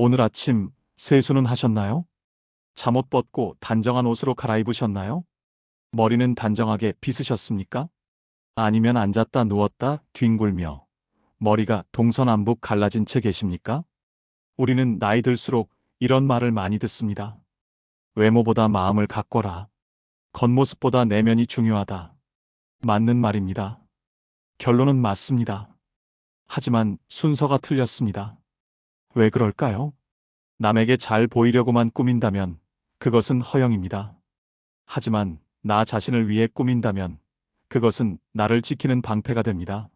오늘 아침 세수는 하셨나요? 잠옷 벗고 단정한 옷으로 갈아입으셨나요? 머리는 단정하게 빗으셨습니까? 아니면 앉았다 누웠다 뒹굴며 머리가 동서남북 갈라진 채 계십니까? 우리는 나이 들수록 이런 말을 많이 듣습니다. 외모보다 마음을 가꿔라. 겉모습보다 내면이 중요하다. 맞는 말입니다. 결론은 맞습니다. 하지만 순서가 틀렸습니다. 왜 그럴까요? 남에게 잘 보이려고만 꾸민다면 그것은 허영입니다. 하지만 나 자신을 위해 꾸민다면 그것은 나를 지키는 방패가 됩니다.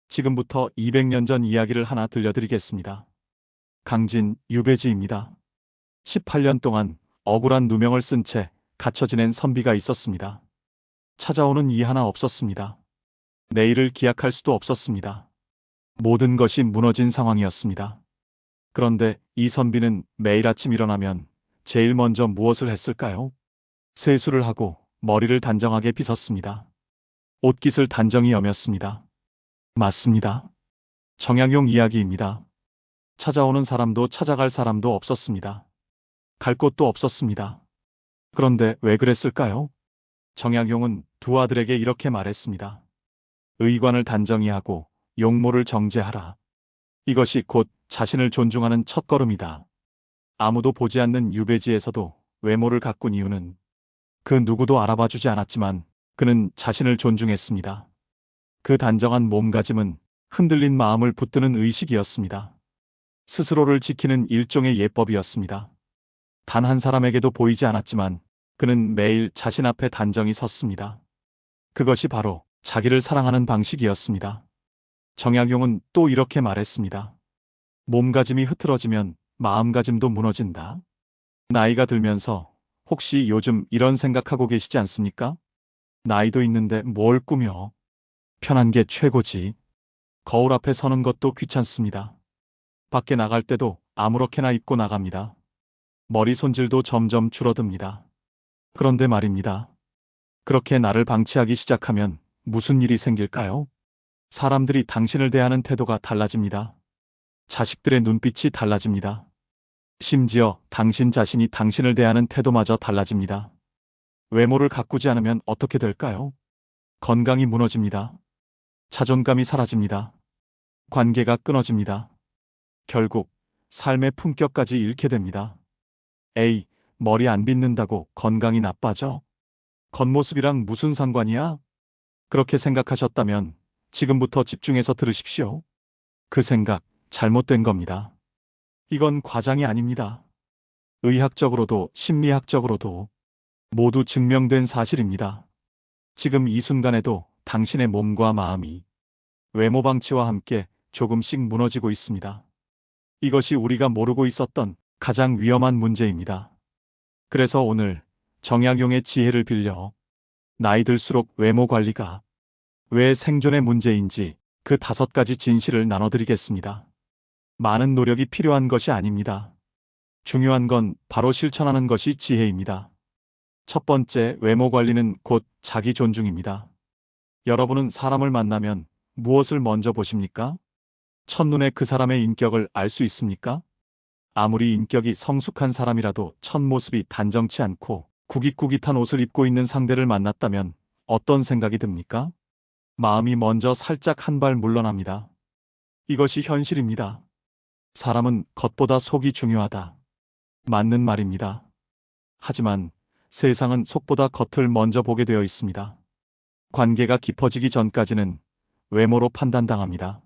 지금부터 200년 전 이야기를 하나 들려드리겠습니다. 강진 유배지입니다. 18년 동안 억울한 누명을 쓴 채 갇혀 지낸 선비가 있었습니다. 찾아오는 이 하나 없었습니다. 내일을 기약할 수도 없었습니다. 모든 것이 무너진 상황이었습니다. 그런데 이 선비는 매일 아침 일어나면 제일 먼저 무엇을 했을까요? 세수를 하고 머리를 단정하게 빗었습니다. 옷깃을 단정히 여몄습니다. 맞습니다. 정약용 이야기입니다. 찾아오는 사람도 찾아갈 사람도 없었습니다. 갈 곳도 없었습니다. 그런데 왜 그랬을까요? 정약용은 두 아들에게 이렇게 말했습니다. 의관을 단정히 하고 용모를 정제하라. 이것이 곧 자신을 존중하는 첫걸음이다. 아무도 보지 않는 유배지에서도 외모를 가꾼 이유는 그 누구도 알아봐주지 않았지만 그는 자신을 존중했습니다. 그 단정한 몸가짐은 흔들린 마음을 붙드는 의식이었습니다. 스스로를 지키는 일종의 예법이었습니다. 단 한 사람에게도 보이지 않았지만 그는 매일 자신 앞에 단정히 섰습니다. 그것이 바로 자기를 사랑하는 방식이었습니다. 정약용은 또 이렇게 말했습니다. 몸가짐이 흐트러지면 마음가짐도 무너진다. 나이가 들면서 혹시 요즘 이런 생각하고 계시지 않습니까? 나이도 있는데 뭘 꾸며? 편한 게 최고지. 거울 앞에 서는 것도 귀찮습니다. 밖에 나갈 때도 아무렇게나 입고 나갑니다. 머리 손질도 점점 줄어듭니다. 그런데 말입니다. 그렇게 나를 방치하기 시작하면 무슨 일이 생길까요? 사람들이 당신을 대하는 태도가 달라집니다. 자식들의 눈빛이 달라집니다. 심지어 당신 자신이 당신을 대하는 태도마저 달라집니다. 외모를 가꾸지 않으면 어떻게 될까요? 건강이 무너집니다. 자존감이 사라집니다. 관계가 끊어집니다. 결국 삶의 품격까지 잃게 됩니다. 에이, 머리 안 빗는다고 건강이 나빠져? 겉모습이랑 무슨 상관이야? 그렇게 생각하셨다면 지금부터 집중해서 들으십시오. 그 생각 잘못된 겁니다. 이건 과장이 아닙니다. 의학적으로도 심리학적으로도 모두 증명된 사실입니다. 지금 이 순간에도 당신의 몸과 마음이 외모 방치와 함께 조금씩 무너지고 있습니다. 이것이 우리가 모르고 있었던 가장 위험한 문제입니다. 그래서 오늘 정약용의 지혜를 빌려 나이 들수록 외모 관리가 왜 생존의 문제인지 그 5가지 진실을 나눠드리겠습니다. 많은 노력이 필요한 것이 아닙니다. 중요한 건 바로 실천하는 것이 지혜입니다. 첫 번째, 외모 관리는 곧 자기 존중입니다. 여러분은 사람을 만나면 무엇을 먼저 보십니까? 첫눈에 그 사람의 인격을 알 수 있습니까? 아무리 인격이 성숙한 사람이라도 첫모습이 단정치 않고 구깃구깃한 옷을 입고 있는 상대를 만났다면 어떤 생각이 듭니까? 마음이 먼저 살짝 한 발 물러납니다. 이것이 현실입니다. 사람은 겉보다 속이 중요하다. 맞는 말입니다. 하지만 세상은 속보다 겉을 먼저 보게 되어 있습니다. 관계가 깊어지기 전까지는 외모로 판단당합니다.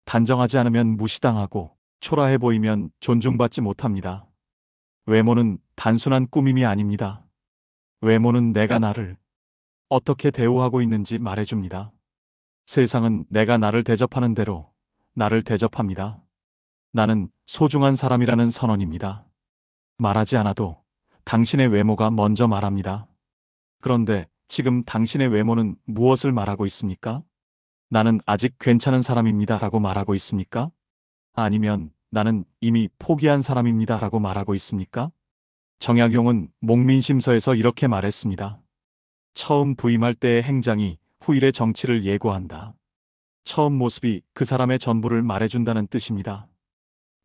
단정하지 않으면 무시당하고 초라해 보이면 존중받지 못합니다. 외모는 단순한 꾸밈이 아닙니다. 외모는 내가 나를 어떻게 대우하고 있는지 말해줍니다. 세상은 내가 나를 대접하는 대로 나를 대접합니다. 나는 소중한 사람이라는 선언입니다. 말하지 않아도 당신의 외모가 먼저 말합니다. 그런데 지금 당신의 외모는 무엇을 말하고 있습니까? 나는 아직 괜찮은 사람입니다 라고 말하고 있습니까? 아니면 나는 이미 포기한 사람입니다 라고 말하고 있습니까? 정약용은 목민심서에서 이렇게 말했습니다. 처음 부임할 때의 행장이 후일의 정치를 예고한다. 처음 모습이 그 사람의 전부를 말해준다는 뜻입니다.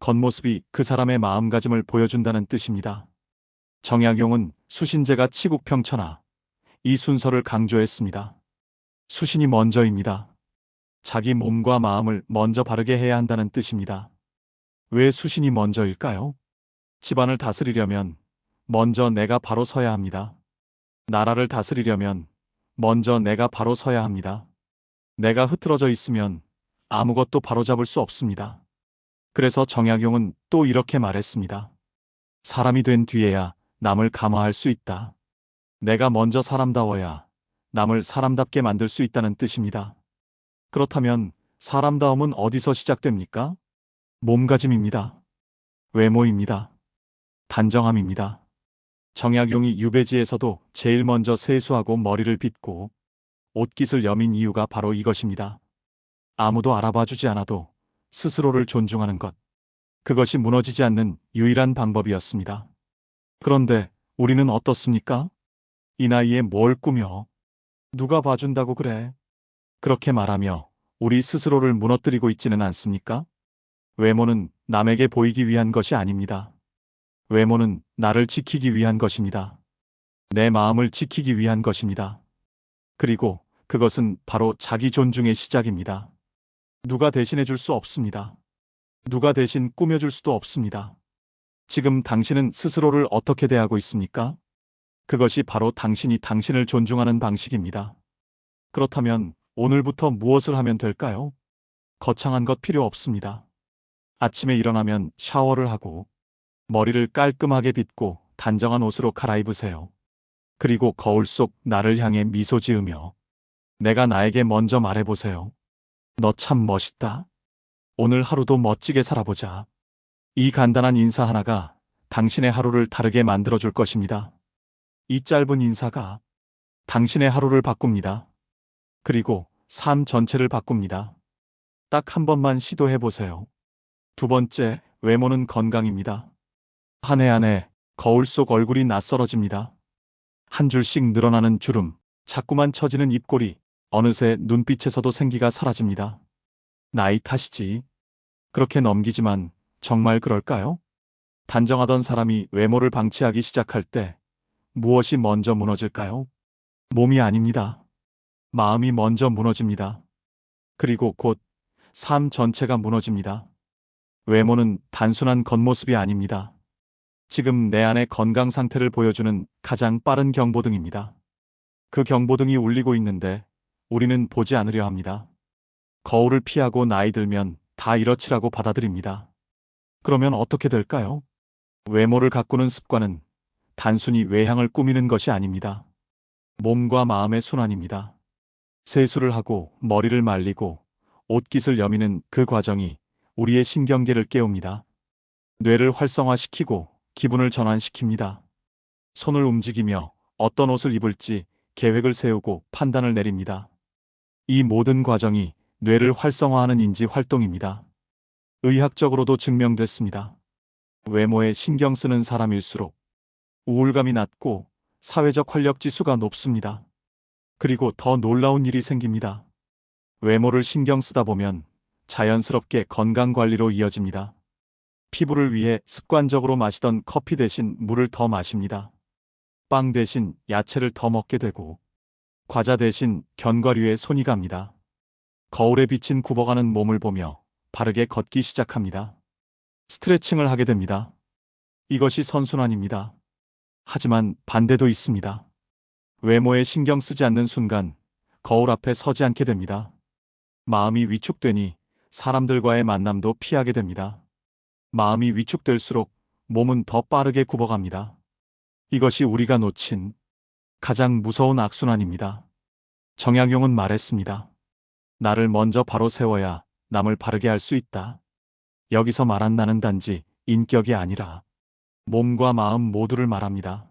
겉모습이 그 사람의 마음가짐을 보여준다는 뜻입니다. 정약용은 수신제가 치국평천하 이 순서를 강조했습니다. 수신이 먼저입니다. 자기 몸과 마음을 먼저 바르게 해야 한다는 뜻입니다. 왜 수신이 먼저일까요? 집안을 다스리려면 먼저 내가 바로 서야 합니다. 나라를 다스리려면 먼저 내가 바로 서야 합니다. 내가 흐트러져 있으면 아무것도 바로잡을 수 없습니다. 그래서 정약용은 또 이렇게 말했습니다. 사람이 된 뒤에야 남을 감화할 수 있다. 내가 먼저 사람다워야 남을 사람답게 만들 수 있다는 뜻입니다. 그렇다면 사람다움은 어디서 시작됩니까? 몸가짐입니다. 외모입니다. 단정함입니다. 정약용이 유배지에서도 제일 먼저 세수하고 머리를 빗고 옷깃을 여민 이유가 바로 이것입니다. 아무도 알아봐 주지 않아도 스스로를 존중하는 것. 그것이 무너지지 않는 유일한 방법이었습니다. 그런데 우리는 어떻습니까? 이 나이에 뭘 꾸며? 누가 봐준다고 그래? 그렇게 말하며 우리 스스로를 무너뜨리고 있지는 않습니까? 외모는 남에게 보이기 위한 것이 아닙니다. 외모는 나를 지키기 위한 것입니다. 내 마음을 지키기 위한 것입니다. 그리고 그것은 바로 자기 존중의 시작입니다. 누가 대신해 줄 수 없습니다. 누가 대신 꾸며줄 수도 없습니다. 지금 당신은 스스로를 어떻게 대하고 있습니까? 그것이 바로 당신이 당신을 존중하는 방식입니다. 그렇다면 오늘부터 무엇을 하면 될까요? 거창한 것 필요 없습니다. 아침에 일어나면 샤워를 하고 머리를 깔끔하게 빗고 단정한 옷으로 갈아입으세요. 그리고 거울 속 나를 향해 미소 지으며 내가 나에게 먼저 말해보세요. 너 참 멋있다. 오늘 하루도 멋지게 살아보자. 이 간단한 인사 하나가 당신의 하루를 다르게 만들어줄 것입니다. 이 짧은 인사가 당신의 하루를 바꿉니다. 그리고 삶 전체를 바꿉니다. 딱 한 번만 시도해보세요. 두 번째, 외모는 건강입니다. 한 해 한 해 거울 속 얼굴이 낯설어집니다. 한 줄씩 늘어나는 주름, 자꾸만 처지는 입꼬리, 어느새 눈빛에서도 생기가 사라집니다. 나이 탓이지. 그렇게 넘기지만 정말 그럴까요? 단정하던 사람이 외모를 방치하기 시작할 때 무엇이 먼저 무너질까요? 몸이 아닙니다. 마음이 먼저 무너집니다. 그리고 곧 삶 전체가 무너집니다. 외모는 단순한 겉모습이 아닙니다. 지금 내 안의 건강 상태를 보여주는 가장 빠른 경보등입니다. 그 경보등이 울리고 있는데 우리는 보지 않으려 합니다. 거울을 피하고 나이 들면 다 이렇지라고 받아들입니다. 그러면 어떻게 될까요? 외모를 가꾸는 습관은 단순히 외향을 꾸미는 것이 아닙니다. 몸과 마음의 순환입니다. 세수를 하고 머리를 말리고 옷깃을 여미는 그 과정이 우리의 신경계를 깨웁니다. 뇌를 활성화시키고 기분을 전환시킵니다. 손을 움직이며 어떤 옷을 입을지 계획을 세우고 판단을 내립니다. 이 모든 과정이 뇌를 활성화하는 인지 활동입니다. 의학적으로도 증명됐습니다. 외모에 신경 쓰는 사람일수록 우울감이 낮고 사회적 활력 지수가 높습니다. 그리고 더 놀라운 일이 생깁니다. 외모를 신경 쓰다 보면 자연스럽게 건강 관리로 이어집니다. 피부를 위해 습관적으로 마시던 커피 대신 물을 더 마십니다. 빵 대신 야채를 더 먹게 되고 과자 대신 견과류에 손이 갑니다. 거울에 비친 굽어가는 몸을 보며 바르게 걷기 시작합니다. 스트레칭을 하게 됩니다. 이것이 선순환입니다. 하지만 반대도 있습니다. 외모에 신경 쓰지 않는 순간 거울 앞에 서지 않게 됩니다. 마음이 위축되니 사람들과의 만남도 피하게 됩니다. 마음이 위축될수록 몸은 더 빠르게 굽어갑니다. 이것이 우리가 놓친 가장 무서운 악순환입니다. 정약용은 말했습니다. 나를 먼저 바로 세워야 남을 바르게 할 수 있다. 여기서 말한 나는 단지 인격이 아니라 몸과 마음 모두를 말합니다.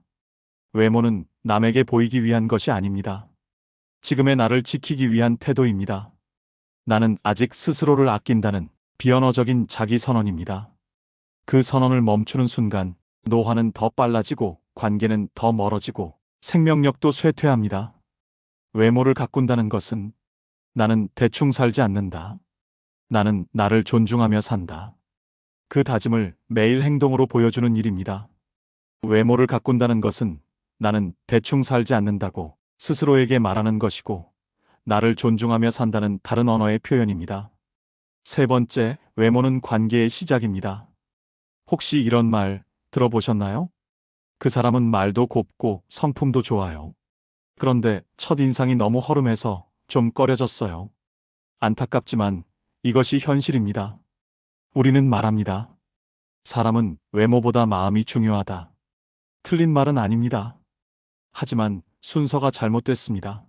외모는 남에게 보이기 위한 것이 아닙니다. 지금의 나를 지키기 위한 태도입니다. 나는 아직 스스로를 아낀다는 비언어적인 자기 선언입니다. 그 선언을 멈추는 순간 노화는 더 빨라지고 관계는 더 멀어지고 생명력도 쇠퇴합니다. 외모를 가꾼다는 것은 나는 대충 살지 않는다. 나는 나를 존중하며 산다. 그 다짐을 매일 행동으로 보여주는 일입니다. 외모를 가꾼다는 것은 나는 대충 살지 않는다고 스스로에게 말하는 것이고, 나를 존중하며 산다는 다른 언어의 표현입니다. 세 번째, 외모는 관계의 시작입니다. 혹시 이런 말 들어보셨나요? 그 사람은 말도 곱고 성품도 좋아요. 그런데 첫인상이 너무 허름해서 좀 꺼려졌어요. 안타깝지만 이것이 현실입니다. 우리는 말합니다. 사람은 외모보다 마음이 중요하다. 틀린 말은 아닙니다. 하지만 순서가 잘못됐습니다.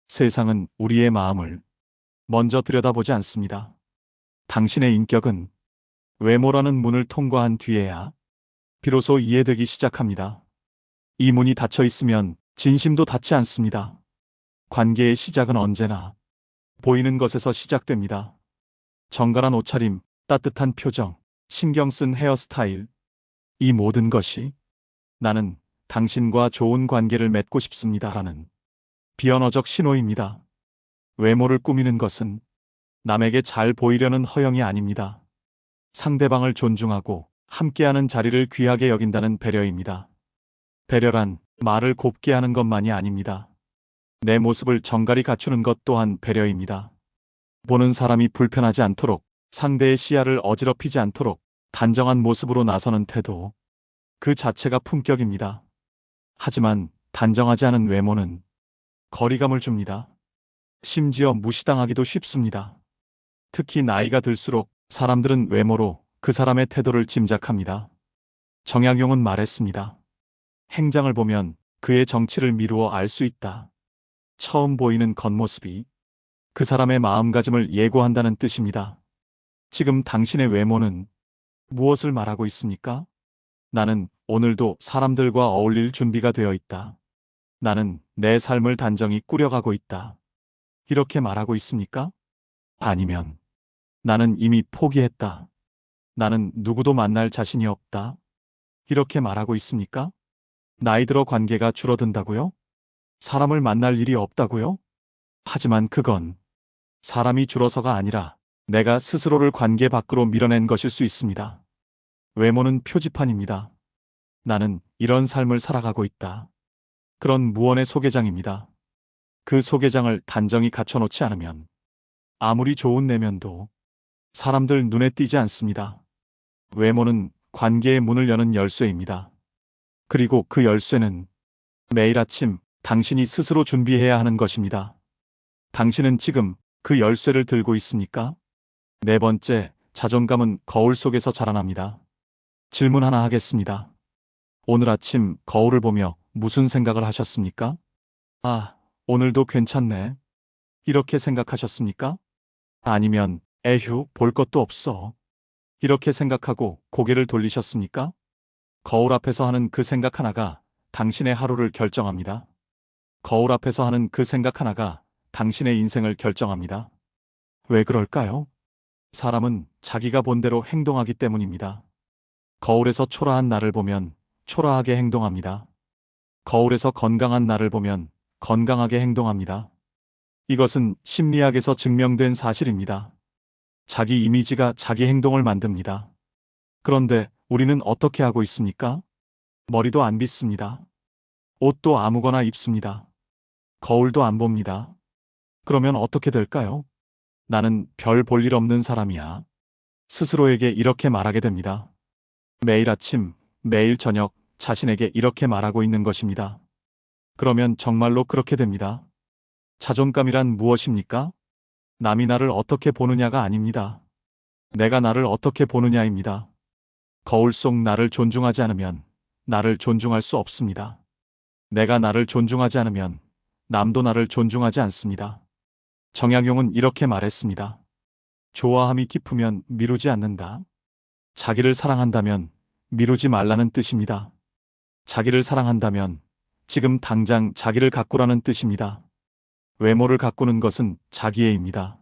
세상은 우리의 마음을 먼저 들여다보지 않습니다. 당신의 인격은 외모라는 문을 통과한 뒤에야 비로소 이해되기 시작합니다. 이 문이 닫혀 있으면 진심도 닫지 않습니다. 관계의 시작은 언제나 보이는 것에서 시작됩니다. 정갈한 옷차림, 따뜻한 표정, 신경 쓴 헤어스타일. 이 모든 것이 나는 당신과 좋은 관계를 맺고 싶습니다라는 비언어적 신호입니다. 외모를 꾸미는 것은 남에게 잘 보이려는 허영이 아닙니다. 상대방을 존중하고 함께하는 자리를 귀하게 여긴다는 배려입니다. 배려란 말을 곱게 하는 것만이 아닙니다. 내 모습을 정갈히 갖추는 것 또한 배려입니다. 보는 사람이 불편하지 않도록, 상대의 시야를 어지럽히지 않도록 단정한 모습으로 나서는 태도, 그 자체가 품격입니다. 하지만 단정하지 않은 외모는 거리감을 줍니다. 심지어 무시당하기도 쉽습니다. 특히 나이가 들수록 사람들은 외모로 그 사람의 태도를 짐작합니다. 정약용은 말했습니다. 행장을 보면 그의 정치를 미루어 알 수 있다. 처음 보이는 겉모습이 그 사람의 마음가짐을 예고한다는 뜻입니다. 지금 당신의 외모는 무엇을 말하고 있습니까? 나는 오늘도 사람들과 어울릴 준비가 되어 있다. 나는 내 삶을 단정히 꾸려가고 있다. 이렇게 말하고 있습니까? 아니면 나는 이미 포기했다. 나는 누구도 만날 자신이 없다. 이렇게 말하고 있습니까? 나이 들어 관계가 줄어든다고요? 사람을 만날 일이 없다고요? 하지만 그건 사람이 줄어서가 아니라 내가 스스로를 관계 밖으로 밀어낸 것일 수 있습니다. 외모는 표지판입니다. 나는 이런 삶을 살아가고 있다. 그런 무언의 소개장입니다. 그 소개장을 단정히 갖춰놓지 않으면 아무리 좋은 내면도 사람들 눈에 띄지 않습니다. 외모는 관계의 문을 여는 열쇠입니다. 그리고 그 열쇠는 매일 아침 당신이 스스로 준비해야 하는 것입니다. 당신은 지금 그 열쇠를 들고 있습니까? 네 번째, 자존감은 거울 속에서 자라납니다. 질문 하나 하겠습니다. 오늘 아침 거울을 보며 무슨 생각을 하셨습니까? 아, 오늘도 괜찮네. 이렇게 생각하셨습니까? 아니면 에휴, 볼 것도 없어. 이렇게 생각하고 고개를 돌리셨습니까? 거울 앞에서 하는 그 생각 하나가 당신의 하루를 결정합니다. 거울 앞에서 하는 그 생각 하나가 당신의 인생을 결정합니다. 왜 그럴까요? 사람은 자기가 본 대로 행동하기 때문입니다. 거울에서 초라한 나를 보면 초라하게 행동합니다. 거울에서 건강한 나를 보면 건강하게 행동합니다. 이것은 심리학에서 증명된 사실입니다. 자기 이미지가 자기 행동을 만듭니다. 그런데 우리는 어떻게 하고 있습니까? 머리도 안 빗습니다. 옷도 아무거나 입습니다. 거울도 안 봅니다. 그러면 어떻게 될까요? 나는 별 볼 일 없는 사람이야. 스스로에게 이렇게 말하게 됩니다. 매일 아침, 매일 저녁 자신에게 이렇게 말하고 있는 것입니다. 그러면 정말로 그렇게 됩니다. 자존감이란 무엇입니까? 남이 나를 어떻게 보느냐가 아닙니다. 내가 나를 어떻게 보느냐입니다. 거울 속 나를 존중하지 않으면 나를 존중할 수 없습니다. 내가 나를 존중하지 않으면 남도 나를 존중하지 않습니다. 정약용은 이렇게 말했습니다. 좋아함이 깊으면 미루지 않는다. 자기를 사랑한다면 미루지 말라는 뜻입니다. 자기를 사랑한다면 지금 당장 자기를 가꾸라는 뜻입니다. 외모를 가꾸는 것은 자기애입니다.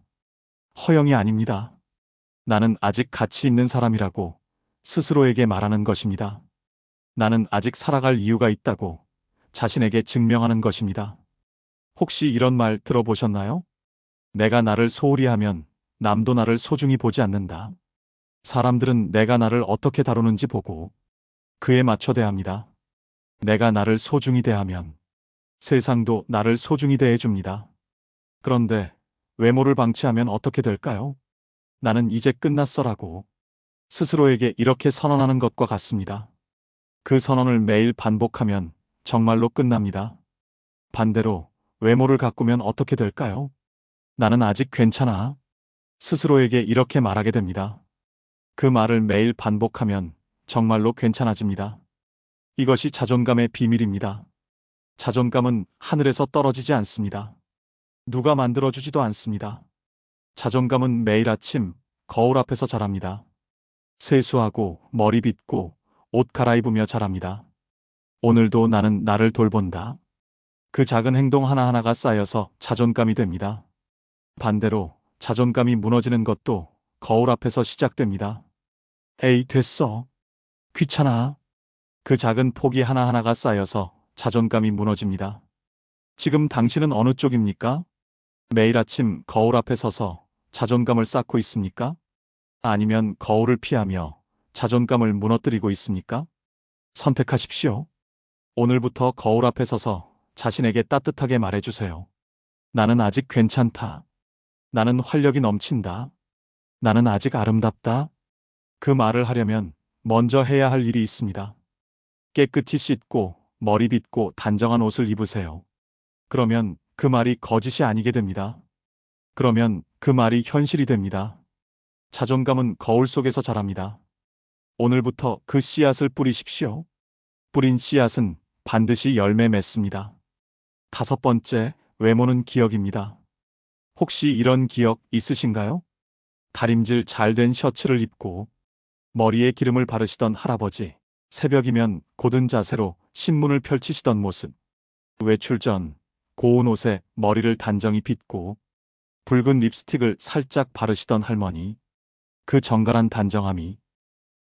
허영이 아닙니다. 나는 아직 가치 있는 사람이라고 스스로에게 말하는 것입니다. 나는 아직 살아갈 이유가 있다고 자신에게 증명하는 것입니다. 혹시 이런 말 들어보셨나요? 내가 나를 소홀히 하면 남도 나를 소중히 보지 않는다. 사람들은 내가 나를 어떻게 다루는지 보고 그에 맞춰 대합니다. 내가 나를 소중히 대하면 세상도 나를 소중히 대해줍니다. 그런데 외모를 방치하면 어떻게 될까요? 나는 이제 끝났어라고 스스로에게 이렇게 선언하는 것과 같습니다. 그 선언을 매일 반복하면 정말로 끝납니다. 반대로 외모를 가꾸면 어떻게 될까요? 나는 아직 괜찮아. 스스로에게 이렇게 말하게 됩니다. 그 말을 매일 반복하면 정말로 괜찮아집니다. 이것이 자존감의 비밀입니다. 자존감은 하늘에서 떨어지지 않습니다. 누가 만들어주지도 않습니다. 자존감은 매일 아침 거울 앞에서 자랍니다. 세수하고 머리 빗고 옷 갈아입으며 자랍니다. 오늘도 나는 나를 돌본다. 그 작은 행동 하나하나가 쌓여서 자존감이 됩니다. 반대로 자존감이 무너지는 것도 거울 앞에서 시작됩니다. 에이, 됐어. 귀찮아. 그 작은 포기 하나하나가 쌓여서 자존감이 무너집니다. 지금 당신은 어느 쪽입니까? 매일 아침 거울 앞에 서서 자존감을 쌓고 있습니까? 아니면 거울을 피하며 자존감을 무너뜨리고 있습니까? 선택하십시오. 오늘부터 거울 앞에 서서 자신에게 따뜻하게 말해주세요. 나는 아직 괜찮다. 나는 활력이 넘친다. 나는 아직 아름답다. 그 말을 하려면 먼저 해야 할 일이 있습니다. 깨끗이 씻고 머리 빗고 단정한 옷을 입으세요. 그러면 그 말이 거짓이 아니게 됩니다. 그러면 그 말이 현실이 됩니다. 자존감은 거울 속에서 자랍니다. 오늘부터 그 씨앗을 뿌리십시오. 뿌린 씨앗은 반드시 열매 맺습니다. 5번째, 외모는 기억입니다. 혹시 이런 기억 있으신가요? 다림질 잘 된 셔츠를 입고 머리에 기름을 바르시던 할아버지, 새벽이면 곧은 자세로 신문을 펼치시던 모습, 외출 전 고운 옷에 머리를 단정히 빗고 붉은 립스틱을 살짝 바르시던 할머니, 그 정갈한 단정함이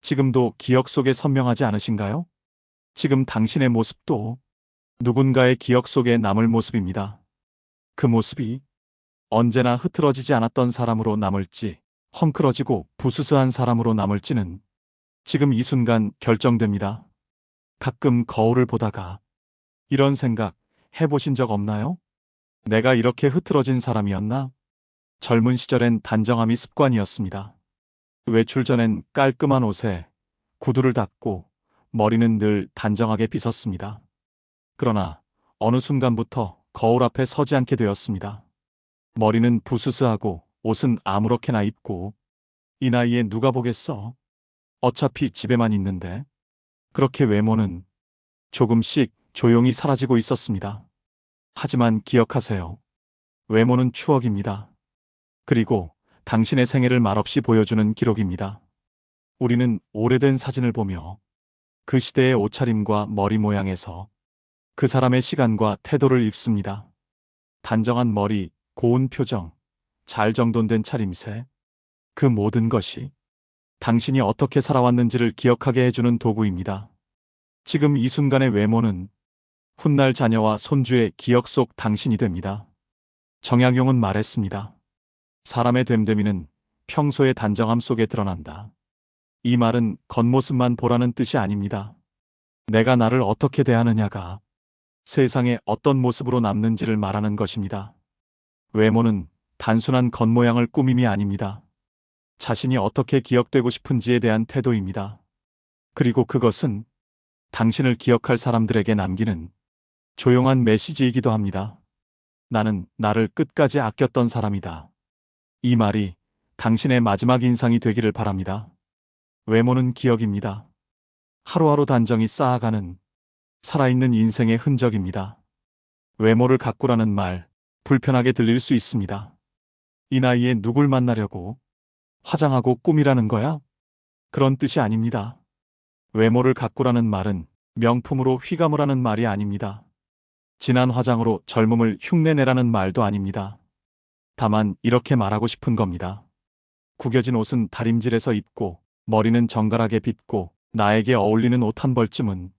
지금도 기억 속에 선명하지 않으신가요? 지금 당신의 모습도 누군가의 기억 속에 남을 모습입니다. 그 모습이 언제나 흐트러지지 않았던 사람으로 남을지, 헝클어지고 부스스한 사람으로 남을지는 지금 이 순간 결정됩니다. 가끔 거울을 보다가 이런 생각 해보신 적 없나요? 내가 이렇게 흐트러진 사람이었나? 젊은 시절엔 단정함이 습관이었습니다. 외출 전엔 깔끔한 옷에 구두를 닦고 머리는 늘 단정하게 빗었습니다. 그러나 어느 순간부터 거울 앞에 서지 않게 되었습니다. 머리는 부스스하고 옷은 아무렇게나 입고 이 나이에 누가 보겠어? 어차피 집에만 있는데. 그렇게 외모는 조금씩 조용히 사라지고 있었습니다. 하지만 기억하세요. 외모는 추억입니다. 그리고 당신의 생애를 말없이 보여주는 기록입니다. 우리는 오래된 사진을 보며 그 시대의 옷차림과 머리 모양에서 그 사람의 시간과 태도를 입습니다. 단정한 머리, 고운 표정, 잘 정돈된 차림새, 그 모든 것이 당신이 어떻게 살아왔는지를 기억하게 해주는 도구입니다. 지금 이 순간의 외모는 훗날 자녀와 손주의 기억 속 당신이 됩니다. 정약용은 말했습니다. 사람의 됨됨이는 평소의 단정함 속에 드러난다. 이 말은 겉모습만 보라는 뜻이 아닙니다. 내가 나를 어떻게 대하느냐가 세상에 어떤 모습으로 남는지를 말하는 것입니다. 외모는 단순한 겉모양을 꾸밈이 아닙니다. 자신이 어떻게 기억되고 싶은지에 대한 태도입니다. 그리고 그것은 당신을 기억할 사람들에게 남기는 조용한 메시지이기도 합니다. 나는 나를 끝까지 아꼈던 사람이다. 이 말이 당신의 마지막 인상이 되기를 바랍니다. 외모는 기억입니다. 하루하루 단정히 쌓아가는 살아있는 인생의 흔적입니다. 외모를 가꾸라는 말, 불편하게 들릴 수 있습니다. 이 나이에 누굴 만나려고 화장하고 꾸미라는 거야? 그런 뜻이 아닙니다. 외모를 가꾸라는 말은 명품으로 휘감으라는 말이 아닙니다. 진한 화장으로 젊음을 흉내내라는 말도 아닙니다. 다만 이렇게 말하고 싶은 겁니다. 구겨진 옷은 다림질해서 입고 머리는 정갈하게 빗고 나에게 어울리는 옷 한 벌쯤은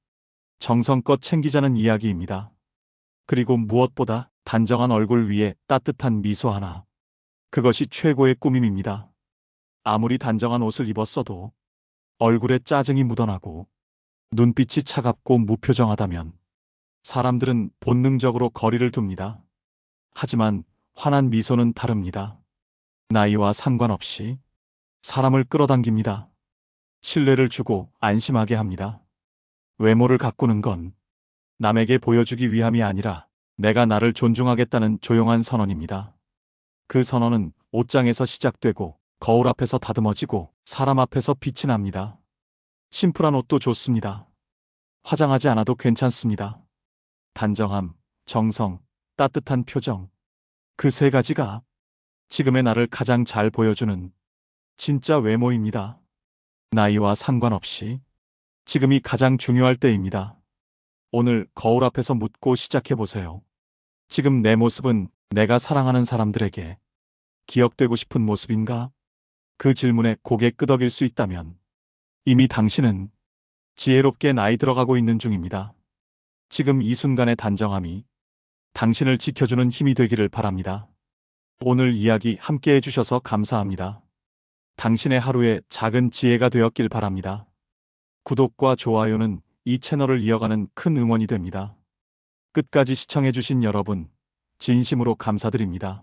정성껏 챙기자는 이야기입니다. 그리고 무엇보다 단정한 얼굴 위에 따뜻한 미소 하나. 그것이 최고의 꾸밈입니다. 아무리 단정한 옷을 입었어도 얼굴에 짜증이 묻어나고 눈빛이 차갑고 무표정하다면 사람들은 본능적으로 거리를 둡니다. 하지만 환한 미소는 다릅니다. 나이와 상관없이 사람을 끌어당깁니다. 신뢰를 주고 안심하게 합니다. 외모를 가꾸는 건 남에게 보여주기 위함이 아니라 내가 나를 존중하겠다는 조용한 선언입니다. 그 선언은 옷장에서 시작되고 거울 앞에서 다듬어지고 사람 앞에서 빛이 납니다. 심플한 옷도 좋습니다. 화장하지 않아도 괜찮습니다. 단정함, 정성, 따뜻한 표정. 그 세 가지가 지금의 나를 가장 잘 보여주는 진짜 외모입니다. 나이와 상관없이 지금이 가장 중요할 때입니다. 오늘 거울 앞에서 묻고 시작해 보세요. 지금 내 모습은 내가 사랑하는 사람들에게 기억되고 싶은 모습인가? 그 질문에 고개 끄덕일 수 있다면 이미 당신은 지혜롭게 나이 들어가고 있는 중입니다. 지금 이 순간의 단정함이 당신을 지켜주는 힘이 되기를 바랍니다. 오늘 이야기 함께 해주셔서 감사합니다. 당신의 하루에 작은 지혜가 되었길 바랍니다. 구독과 좋아요는 이 채널을 이어가는 큰 응원이 됩니다. 끝까지 시청해주신 여러분, 진심으로 감사드립니다.